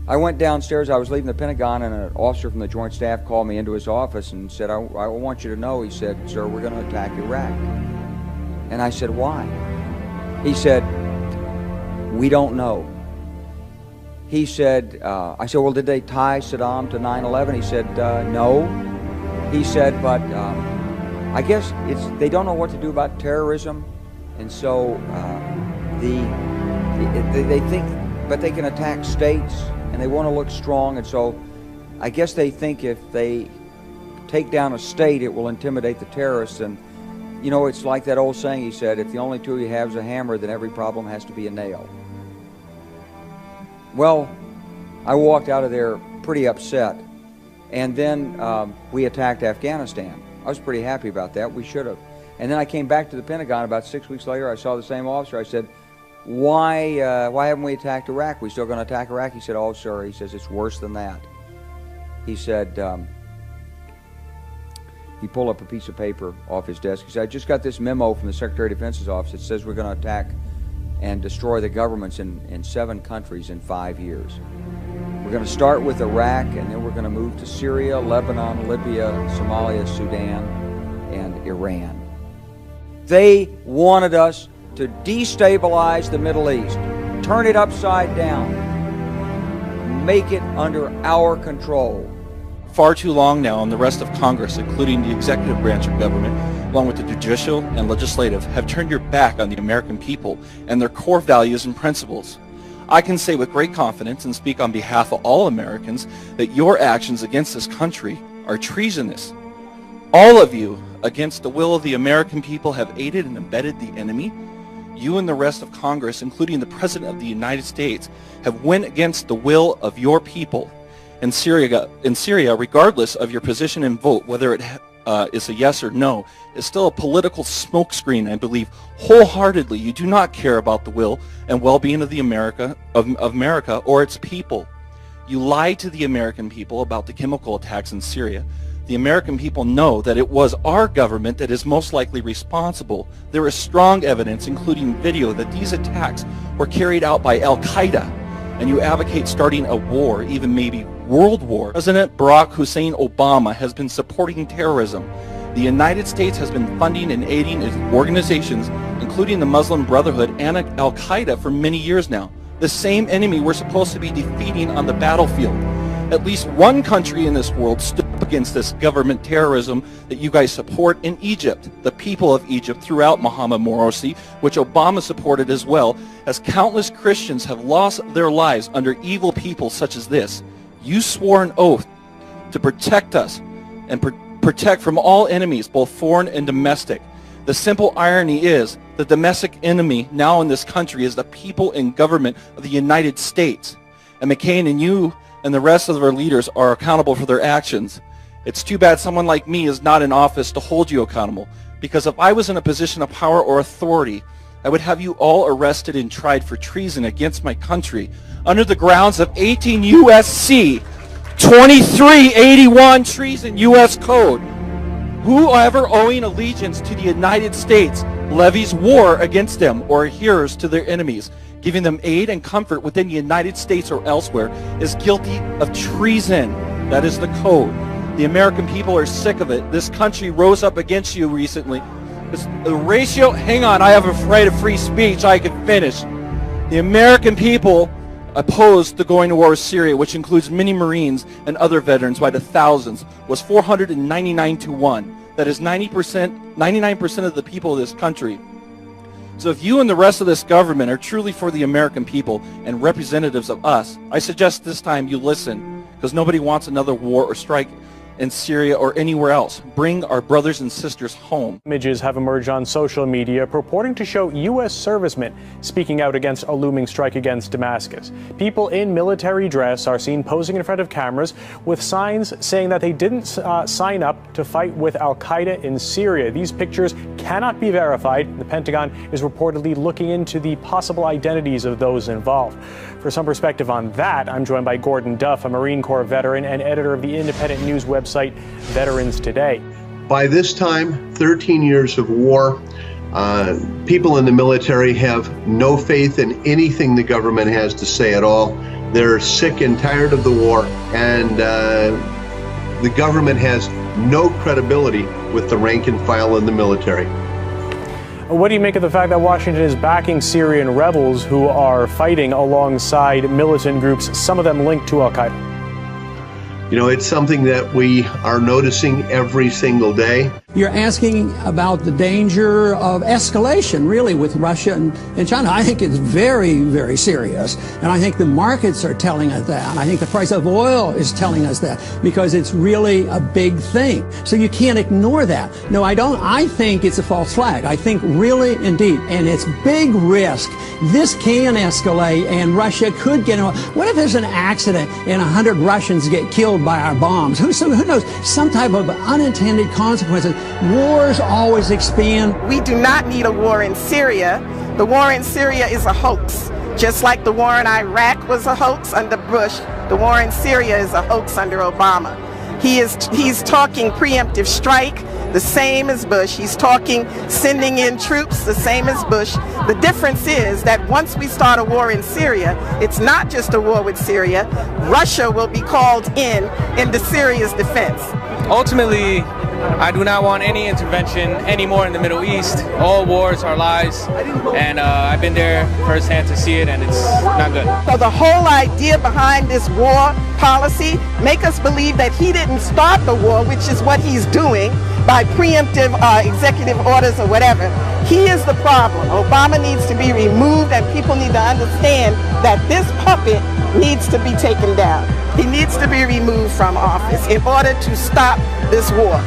I went downstairs, I was leaving the Pentagon, and an officer from the Joint Staff called me into his office and said, I want you to know, he said, sir, we're going to attack Iraq. And I said, why? He said, we don't know. He said, I said, well, did they tie Saddam to 9/11? He said, no. He said, but I guess they don't know what to do about terrorism, and so they think, but they can attack states, and they want to look strong, and so I guess they think if they take down a state, it will intimidate the terrorists. And you know, it's like that old saying, he said, if the only tool you have is a hammer, then every problem has to be a nail. Well, I walked out of there pretty upset, and then we attacked Afghanistan. I was pretty happy about that. We should have. And then I came back to the Pentagon about 6 weeks later. I saw the same officer. I said, why haven't we attacked Iraq? We still going to attack Iraq? He said, oh, sir, he says, it's worse than that. He said, he pulled up a piece of paper off his desk. He said, I just got this memo from the Secretary of Defense's office. It says we're going to attack and destroy the governments in 7 countries in 5 years. We're going to start with Iraq, and then we're going to move to Syria, Lebanon, Libya, Somalia, Sudan, and Iran. They wanted us to destabilize the Middle East, turn it upside down, make it under our control. Far too long now, and the rest of Congress, including the executive branch of government, along with the judicial and legislative, have turned your back on the American people and their core values and principles. I can say with great confidence and speak on behalf of all Americans that your actions against this country are treasonous. All of you, against the will of the American people, have aided and abetted the enemy. You and the rest of Congress, including the President of the United States, have went against the will of your people. In Syria, regardless of your position and vote, whether it is a yes or no, is still a political smokescreen. I believe wholeheartedly you do not care about the will and well-being of America or its people. You lied to the American people about the chemical attacks in Syria. The American people know that it was our government that is most likely responsible. There is strong evidence, including video, that these attacks were carried out by Al-Qaeda, and you advocate starting a war, even maybe world war. President Barack Hussein Obama has been supporting terrorism. The United States has been funding and aiding its organizations, including the Muslim Brotherhood and Al-Qaeda, for many years now. The same enemy we're supposed to be defeating on the battlefield. At least one country in this world stood up against this government terrorism that you guys support in Egypt. The people of Egypt throughout Mohammed Morsi, which Obama supported as well, as countless Christians have lost their lives under evil people such as this. You swore an oath to protect us and protect from all enemies, both foreign and domestic. The simple irony is the domestic enemy now in this country is the people and government of the United States. And McCain and you and the rest of our leaders are accountable for their actions. It's too bad someone like me is not in office to hold you accountable, because if I was in a position of power or authority, I would have you all arrested and tried for treason against my country under the grounds of 18 U.S.C. 2381 Treason U.S. Code. Whoever owing allegiance to the United States levies war against them or adheres to their enemies, giving them aid and comfort within the United States or elsewhere, is guilty of treason. That is the code. The American people are sick of it. This country rose up against you recently. The ratio, hang on, I have a right of free speech, I can finish. The American people opposed the going to war with Syria, which includes many Marines and other veterans by the thousands, was 499 to 1. That is 99% of the people of this country. So if you and the rest of this government are truly for the American people and representatives of us, I suggest this time you listen, because nobody wants another war or strike in Syria or anywhere else. Bring our brothers and sisters home. Images have emerged on social media purporting to show U.S. servicemen speaking out against a looming strike against Damascus. People in military dress are seen posing in front of cameras with signs saying that they didn't sign up to fight with Al-Qaeda in Syria. These pictures cannot be verified. The Pentagon is reportedly looking into the possible identities of those involved. For some perspective on that, I'm joined by Gordon Duff, a Marine Corps veteran and editor of the independent news website Veterans Today. By this time, 13 years of war, people in the military have no faith in anything the government has to say at all. They're sick and tired of the war, and the government has no credibility with the rank and file in the military. What do you make of the fact that Washington is backing Syrian rebels who are fighting alongside militant groups, some of them linked to Al-Qaeda? You know, it's something that we are noticing every single day. You're asking about the danger of escalation, really, with Russia and China. I think it's very, very serious. And I think the markets are telling us that. I think the price of oil is telling us that, because it's really a big thing. So you can't ignore that. No, I don't. I think it's a false flag. I think really, indeed, and it's big risk. This can escalate, and Russia could get involved. What if there's an accident and 100 Russians get killed by our bombs? Who knows? Some type of unintended consequences. Wars always expand. We do not need a war in Syria. The war in Syria is a hoax. Just like the war in Iraq was a hoax under Bush, the war in Syria is a hoax under Obama. He's talking preemptive strike, the same as Bush. He's talking sending in troops, the same as Bush. The difference is that once we start a war in Syria, it's not just a war with Syria. Russia will be called into Syria's defense. Ultimately, I do not want any intervention anymore in the Middle East. All wars are lies, and I've been there firsthand to see it, and it's not good. So the whole idea behind this war policy make us believe that he didn't start the war, which is what he's doing by preemptive executive orders or whatever. He is the problem. Obama needs to be removed, and people need to understand that this puppet needs to be taken down. He needs to be removed from office in order to stop this war.